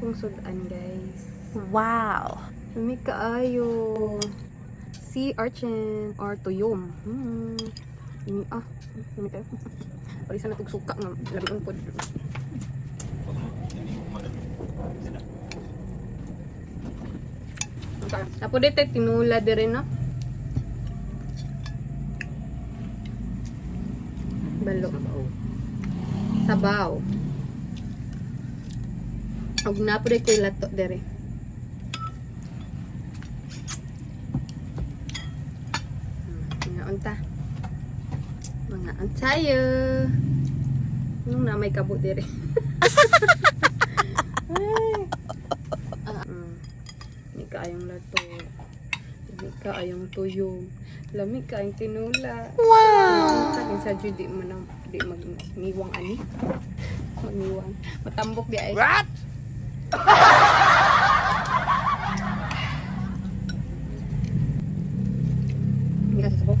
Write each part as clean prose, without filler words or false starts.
akong sudan, guys. Wow. Lami kaayo. Sea urchin or tuyom. Lami kayo. Palisan na itong suka nga. Lami ang pod. Okay. Tapos dito tinula din rin, no? Balo. Sabaw. Og na po rin ko lato dere. Mga unta. Mga antayo. Nung na may kabot dere. Hindi ka ayong lato. Hindi ka ayong tuyo. Lamig ka ayong tinula. Wow. Sa jud di mo nang di magniwang ani. Magniwang. Matambok di ay. What? Hindi ka sasako.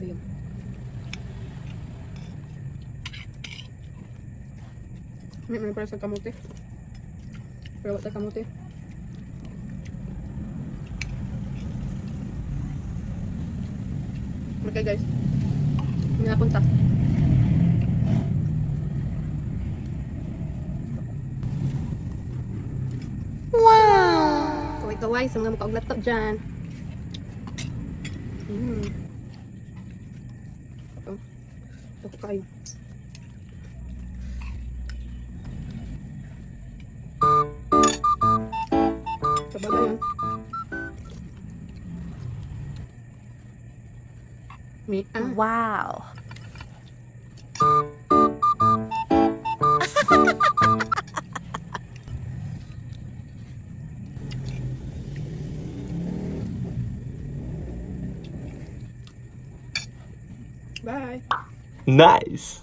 Ayun. May para sa kamote. Pero wala kamote. Okay guys. Hindi na punta. Wow. Kaway-kaway sa mga makauglato dyan. Ito kayo. Sabagay yun. Wow. Bye. Nice.